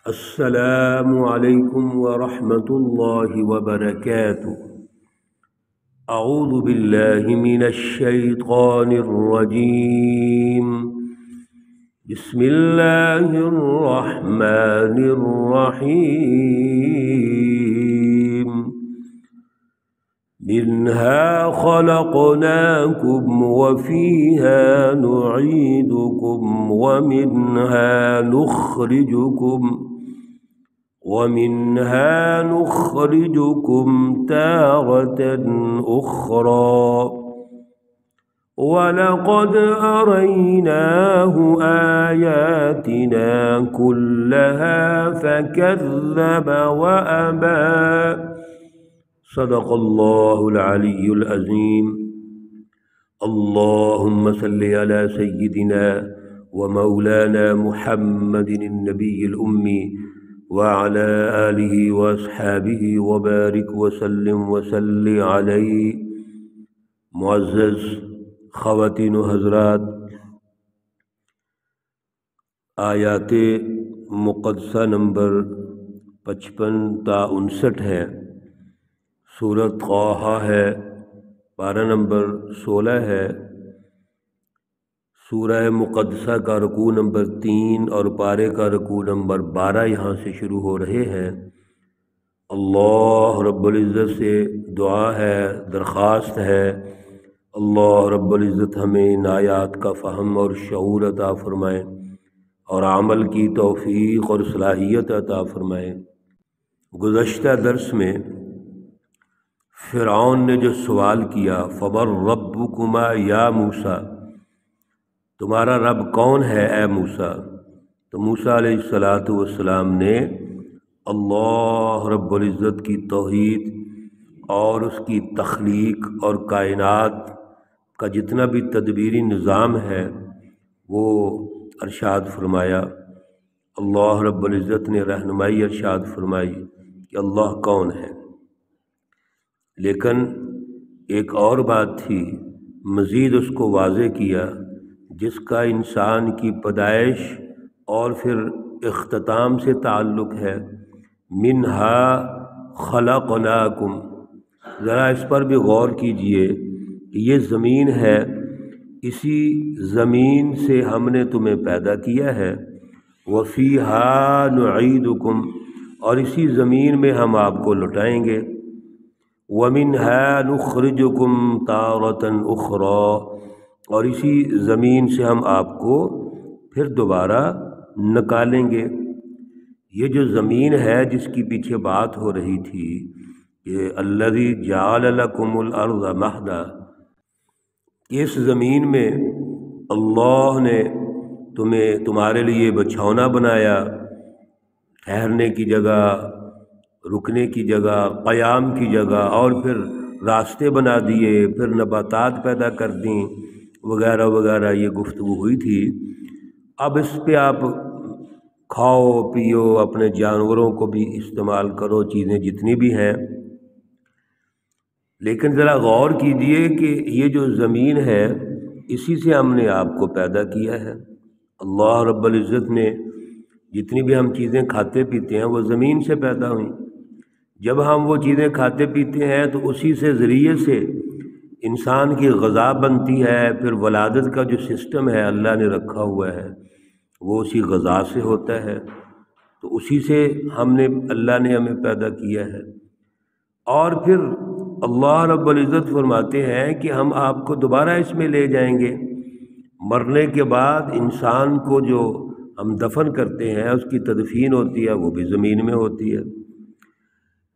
السلام علیکم ورحمۃ اللہ وبرکاتہ۔ اعوذ باللہ من الشیطان الرجیم، بسم اللہ الرحمن الرحیم۔ منها خلقناكم وفيها نعيدكم ومنها نخرجكم تارة أخرى ولقد أريناه آياتنا كلها فكذب وأبى۔ صدق اللہ العلی العظیم۔ اللہم صل علی سیدنا ومولانا محمد النبی الأمی وعلى آلہ واصحابہ وبارک وسلم علیہ۔ معزز خواتین و حضرات، آیات مقدسہ نمبر 55 تا 59 ہے، سورۃ طٰہٰ ہے، پارہ نمبر 16 ہے۔ سورہ مقدسہ کا رکوع نمبر 3 اور پارے کا رکوع نمبر 12 یہاں سے شروع ہو رہے ہیں۔ اللہ رب العزت سے دعا ہے، درخواست ہے، اللہ رب العزت ہمیں ان آیات کا فہم اور شعور عطا فرمائے اور عمل کی توفیق اور صلاحیت عطا فرمائے۔ گزشتہ درس میں فرعون نے جو سوال کیا، فَمَن رَبُّكُمَا یا موسیٰ، تمہارا رب کون ہے اے موسیٰ؟ تو موسیٰ علیہ السلام نے اللہ رب العزت کی توحید اور اس کی تخلیق اور کائنات کا جتنا بھی تدبیری نظام ہے وہ ارشاد فرمایا۔ اللہ رب العزت نے رہنمائی ارشاد فرمائی کہ اللہ کون ہے۔ لیکن ایک اور بات تھی، مزید اس کو واضح کیا، جس کا انسان کی پیدائش اور پھر اختتام سے تعلق ہے۔ منہا خلقناکم، ذرا اس پر بھی غور کیجئے کہ یہ زمین ہے، اسی زمین سے ہم نے تمہیں پیدا کیا ہے۔ وفیہا نعیدکم، اور اسی زمین میں ہم آپ کو لوٹائیں گے۔ وَمِنْهَا نُخْرِجُكُمْ تَارَةً أُخْرَى، اور اسی زمین سے ہم آپ کو پھر دوبارہ نکالیں گے۔ یہ جو زمین ہے جس کی پیچھے بات ہو رہی تھی کہ الَّذِي جَعَلَ لَكُمُ الْأَرْضَ مَهْدًا، اس زمین میں اللہ نے تمہارے لیے بچھونا بنایا، ٹھہرنے کی جگہ، رکنے کی جگہ، قیام کی جگہ، اور پھر راستے بنا دیے، پھر نباتات پیدا کر دیں وغیرہ وغیرہ، یہ گفتگو ہوئی تھی۔ اب اس پہ آپ کھاؤ پیو، اپنے جانوروں کو بھی استعمال کرو، چیزیں جتنی بھی ہیں، لیکن ذرا غور کیجئے کہ یہ جو زمین ہے اسی سے ہم نے آپ کو پیدا کیا ہے۔ اللہ رب العزت نے جتنی بھی ہم چیزیں کھاتے پیتے ہیں وہ زمین سے پیدا ہوئیں۔ جب ہم وہ چیزیں کھاتے پیتے ہیں تو اسی سے ذریعے سے انسان کی غذا بنتی ہے، پھر ولادت کا جو سسٹم ہے اللہ نے رکھا ہوا ہے وہ اسی غذا سے ہوتا ہے، تو اسی سے اللہ نے ہمیں پیدا کیا ہے۔ اور پھر اللہ رب العزت فرماتے ہیں کہ ہم آپ کو دوبارہ اس میں لے جائیں گے۔ مرنے کے بعد انسان کو جو ہم دفن کرتے ہیں، اس کی تدفین ہوتی ہے، وہ بھی زمین میں ہوتی ہے۔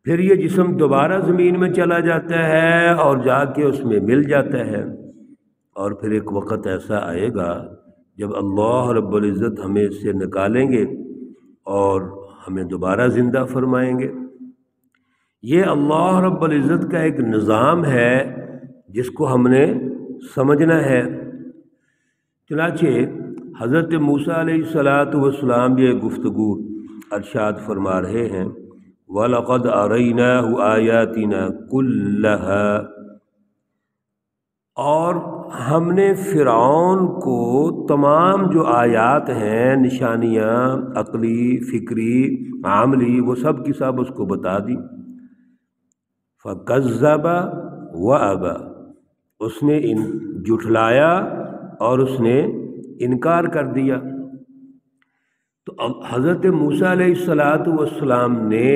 پھر یہ جسم دوبارہ زمین میں چلا جاتا ہے اور جا کے اس میں مل جاتا ہے، اور پھر ایک وقت ایسا آئے گا جب اللہ رب العزت ہمیں اس سے نکالیں گے اور ہمیں دوبارہ زندہ فرمائیں گے۔ یہ اللہ رب العزت کا ایک نظام ہے جس کو ہم نے سمجھنا ہے۔ چنانچہ حضرت موسیٰ علیہ السلام یہ گفتگو ارشاد فرما رہے ہیں، وَلَقَدْ أَرَيْنَاهُ آيَاتِنَا كُلَّهَا، اور ہم نے فرعون کو تمام جو آیات ہیں، نشانیاں عقلی، فکری، عملی، وہ سب کی سب اس کو بتا دی۔ فَكَذَّبَ وَأَبَى، اس نے جھٹلایا اور اس نے انکار کر دیا۔ تو حضرت موسیٰ علیہ السلام نے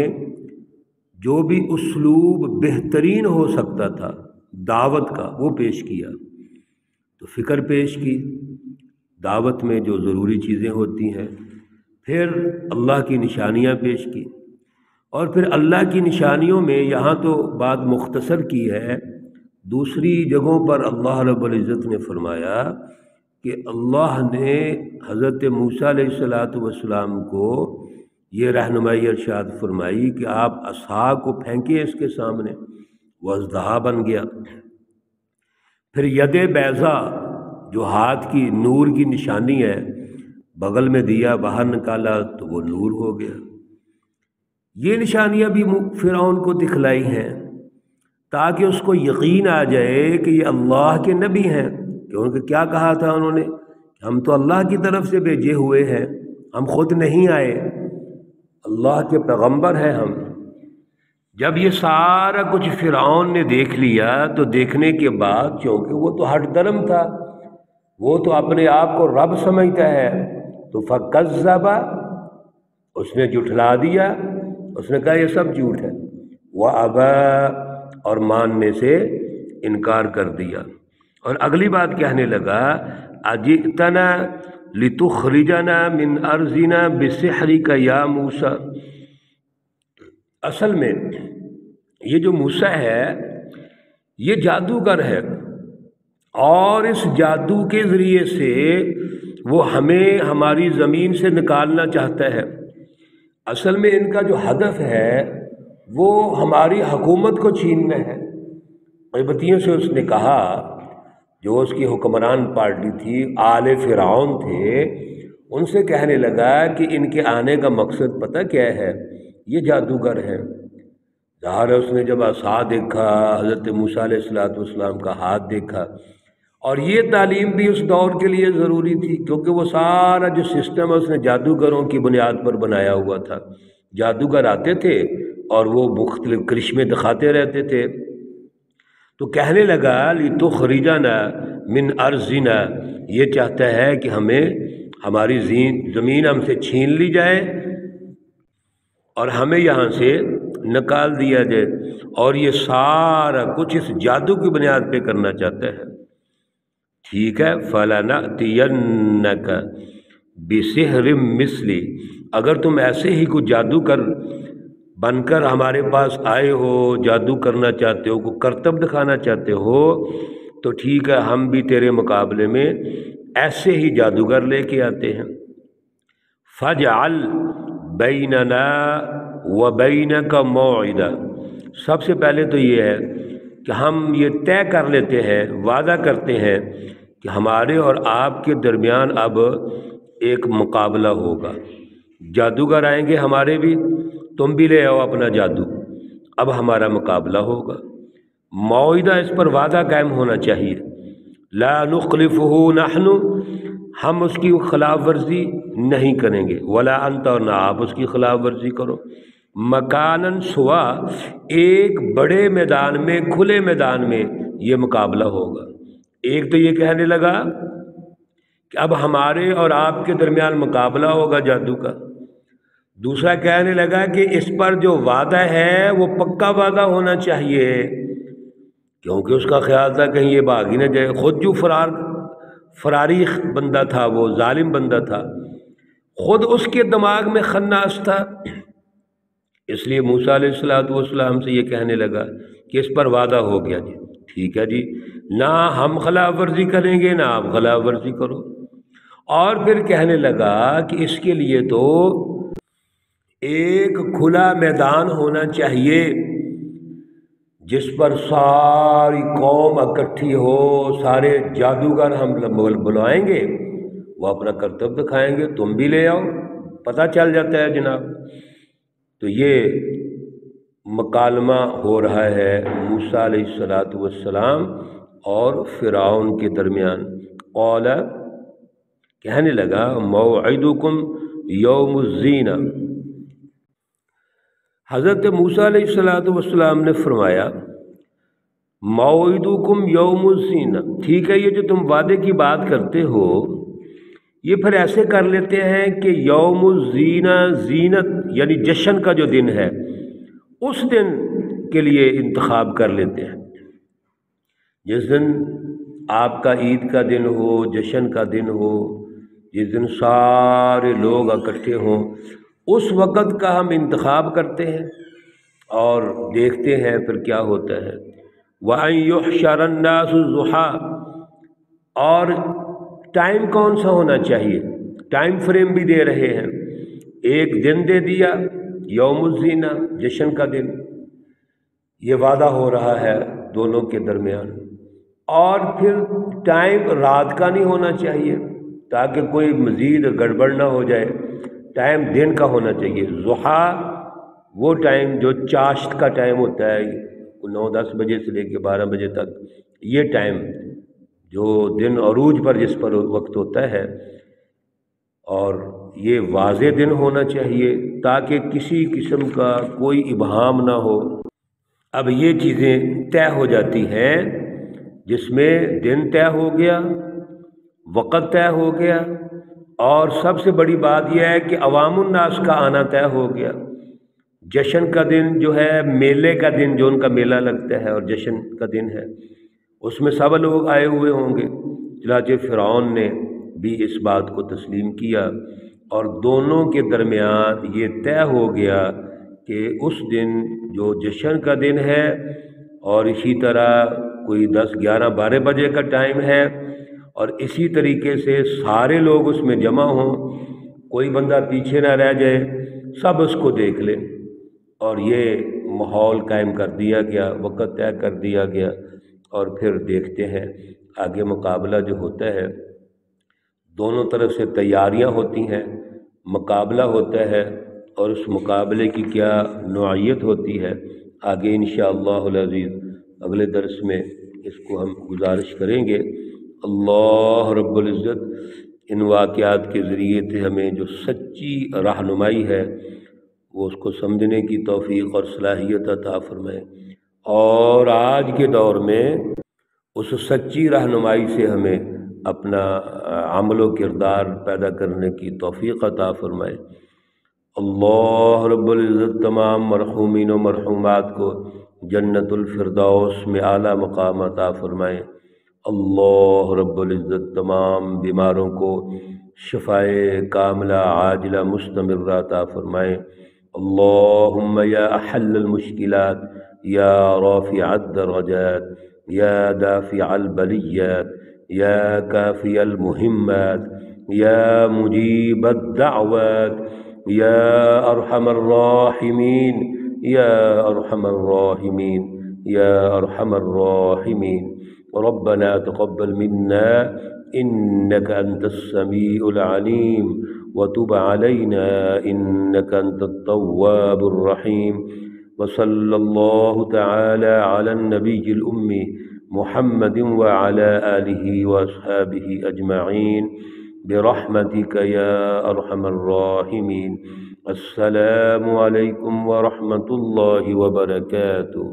جو بھی اسلوب بہترین ہو سکتا تھا دعوت کا وہ پیش کیا۔ تو فکر پیش کی دعوت میں جو ضروری چیزیں ہوتی ہیں، پھر اللہ کی نشانیاں پیش کی، اور پھر اللہ کی نشانیوں میں یہاں تو بات مختصر کی ہے، دوسری جگہوں پر اللہ رب العزت نے فرمایا کہ اللہ نے حضرت موسیٰ علیہ السلام کو یہ رہنمائی ارشاد فرمائی کہ آپ عصا کو پھینکیں اس کے سامنے، وہ اژدہا بن گیا۔ پھر ید بیضا جو ہاتھ کی نور کی نشانی ہے، بغل میں دیا باہر نکالا تو وہ نور ہو گیا۔ یہ نشانیاں بھی فرعون کو دکھلائی ہیں تاکہ اس کو یقین آ جائے کہ یہ اللہ کے نبی ہیں، کیونکہ کیا کہا تھا انہوں نے کہ ہم تو اللہ کی طرف سے بھیجے ہوئے ہیں، ہم خود نہیں آئے، اللہ کے پیغمبر ہیں ہم۔ جب یہ سارا کچھ فرعون نے دیکھ لیا تو دیکھنے کے بعد، چونکہ وہ تو ہٹ درم تھا، وہ تو اپنے آپ کو رب سمجھتا ہے، تو فَكَذَّبَ، اس نے جھٹلا دیا، اس نے کہا یہ سب جھوٹ ہے، وَأَبَى، اور ماننے سے انکار کر دیا۔ اور اگلی بات کہنے لگا اَجِئْتَنَا لِتُخْرِجَنَا مِنْ أَرْضِنَا بِسِحْرِكَ يَا مُوسَىٰ۔ اصل میں یہ جو موسیٰ ہے یہ جادوگر ہے، اور اس جادو کے ذریعے سے وہ ہمیں ہماری زمین سے نکالنا چاہتا ہے۔ اصل میں ان کا جو ہدف ہے وہ ہماری حکومت کو چھیننا ہے۔ قبطیوں سے اس نے کہا، جو اس کی حکمران پارٹی تھی، آل فرعون تھے، ان سے کہنے لگا کہ ان کے آنے کا مقصد پتہ کیا ہے؟ یہ جادوگر ہیں۔ ظاہر ہے اس نے جب عصا دیکھا، حضرت موسیٰ علیہ السلام کا ہاتھ دیکھا، اور یہ تعلیم بھی اس دور کے لیے ضروری تھی، کیونکہ وہ سارا جو سسٹم ہے اس نے جادوگروں کی بنیاد پر بنایا ہوا تھا۔ جادوگر آتے تھے اور وہ مختلف کرشمے دکھاتے رہتے تھے۔ تو کہنے لگا لِتُخْرِجَنَا مِنْ أَرْضِنَا، یہ چاہتا ہے کہ ہمیں ہماری زمین ہم سے چھین لی جائے اور ہمیں یہاں سے نکال دیا جائے، اور یہ سارا کچھ اس جادو کی بنیاد پہ کرنا چاہتا ہے۔ ٹھیک ہے، فَلَنَأْتِيَنَّكَ بِسِحْرٍ مِثْلِي، اگر تم ایسے ہی کوئی جادوگر بن کر ہمارے پاس آئے ہو، جادو کرنا چاہتے ہو، کوئی کرتب دکھانا چاہتے ہو، تو ٹھیک ہے، ہم بھی تیرے مقابلے میں ایسے ہی جادوگر لے کے آتے ہیں۔ فَاجْعَلْ بَيْنَنَا وَبَيْنَكَ مَوْعِدًا، سب سے پہلے تو یہ ہے کہ ہم یہ طے کر لیتے ہیں، وعدہ کرتے ہیں کہ ہمارے اور آپ کے درمیان اب ایک مقابلہ ہوگا۔ جادوگر آئیں گے ہمارے بھی، تم بھی لے آؤ اپنا جادو، اب ہمارا مقابلہ ہوگا۔ موعدہ، اس پر وعدہ قائم ہونا چاہیے۔ لا نخلفہ نحن، ہم اس کی خلاف ورزی نہیں کریں گے، ولا انت، اور نہ آپ اس کی خلاف ورزی کرو۔ مکانن سوا، ایک بڑے میدان میں، کھلے میدان میں یہ مقابلہ ہوگا۔ ایک تو یہ کہنے لگا کہ اب ہمارے اور آپ کے درمیان مقابلہ ہوگا جادو کا، دوسرا کہنے لگا کہ اس پر جو وعدہ ہے وہ پکا وعدہ ہونا چاہیے، کیونکہ اس کا خیال تھا کہیں یہ بھاگ ہی نہ جائے، خود جو فراری بندہ تھا، وہ ظالم بندہ تھا، خود اس کے دماغ میں خناس تھا، اس لیے موسیٰ علیہ السلام سے یہ کہنے لگا کہ اس پر وعدہ ہو گیا جی، ٹھیک ہے جی، نہ ہم خلاف ورزی کریں گے نہ آپ خلاف ورزی کرو۔ اور پھر کہنے لگا کہ اس کے لیے تو ایک کھلا میدان ہونا چاہیے جس پر ساری قوم اکٹھی ہو، سارے جادوگر ہم بلائیں گے، وہ اپنا کرتب دکھائیں گے، تم بھی لے آؤ، پتہ چل جاتا ہے جناب۔ تو یہ مکالمہ ہو رہا ہے موسیٰ علیہ السلام اور فرعون کے درمیان۔ قال کہنے لگا موعدکم یوم الزینہ، حضرت موسیٰ علیہ السلام نے فرمایا موعدکم یوم الزینہ، ٹھیک ہے یہ جو تم وعدے کی بات کرتے ہو یہ پھر ایسے کر لیتے ہیں کہ یوم الزینہ، زینت یعنی جشن کا جو دن ہے اس دن کے لیے انتخاب کر لیتے ہیں، جس دن آپ کا عید کا دن ہو، جشن کا دن ہو، جس دن سارے لوگ اکٹھے ہوں، اس وقت کا ہم انتخاب کرتے ہیں اور دیکھتے ہیں پھر کیا ہوتا ہے۔ وَأَن يُحْشَرَ النَّاسُ ضُحًى، اور ٹائم کون سا ہونا چاہیے، ٹائم فریم بھی دے رہے ہیں، ایک دن دے دیا یوم الزینہ جشن کا دن، یہ وعدہ ہو رہا ہے دونوں کے درمیان، اور پھر ٹائم رات کا نہیں ہونا چاہیے تاکہ کوئی مزید گڑبڑ نہ ہو جائے، ٹائم دن کا ہونا چاہیے۔ ضحیٰ وہ ٹائم جو چاشت کا ٹائم ہوتا ہے 9-10 بجے سے لے کے 12 بجے تک، یہ ٹائم جو دن عروج پر جس پر وقت ہوتا ہے، اور یہ واضح دن ہونا چاہیے تاکہ کسی قسم کا کوئی ابہام نہ ہو۔ اب یہ چیزیں طے ہو جاتی ہیں جس میں دن طے ہو گیا، وقت طے ہو گیا، اور سب سے بڑی بات یہ ہے کہ عوام الناس کا آنا طے ہو گیا۔ جشن کا دن جو ہے میلے کا دن، جو ان کا میلہ لگتا ہے اور جشن کا دن ہے، اس میں سب لوگ آئے ہوئے ہوں گے۔ چنانچہ فرعون نے بھی اس بات کو تسلیم کیا اور دونوں کے درمیان یہ طے ہو گیا کہ اس دن جو جشن کا دن ہے اور اسی طرح کوئی 10-11-12 بجے کا ٹائم ہے، اور اسی طریقے سے سارے لوگ اس میں جمع ہوں، کوئی بندہ پیچھے نہ رہ جائے، سب اس کو دیکھ لیں، اور یہ ماحول قائم کر دیا گیا، وقت طے کر دیا گیا، اور پھر دیکھتے ہیں آگے مقابلہ جو ہوتا ہے، دونوں طرف سے تیاریاں ہوتی ہیں، مقابلہ ہوتا ہے، اور اس مقابلے کی کیا نوعیت ہوتی ہے آگے انشاءاللہ العزیز اگلے درس میں اس کو ہم گزارش کریں گے۔ اللہ رب العزت ان واقعات کے ذریعے سے ہمیں جو سچی رہنمائی ہے وہ اس کو سمجھنے کی توفیق اور صلاحیت عطا فرمائے، اور آج کے دور میں اس سچی رہنمائی سے ہمیں اپنا عمل و کردار پیدا کرنے کی توفیق عطا فرمائے۔ اللہ رب العزت تمام مرحومین و مرحومات کو جنت الفردوس میں اعلیٰ مقام عطا فرمائے۔ اللہ رب العزت تمام بیماروں کو شفائے کاملہ عاجلہ مستمرہ عطا فرمائے۔ اللہم یا احل المشکلات، یا رافع الدرجات، یا دافع البلیات، یا کافی المہمات، یا مجیب الدعوات، یا ارحم الراحمین، یا ارحم الراحمین، یا ارحم الراحمین۔ ربنا تقبل منا إنك أنت السميع العليم وتب علينا إنك أنت التواب الرحيم، وصلى الله تعالى على النبي الأمي محمد وعلى آله وأصحابه أجمعين برحمتك يا أرحم الراحمين۔ السلام عليكم ورحمة الله وبركاته۔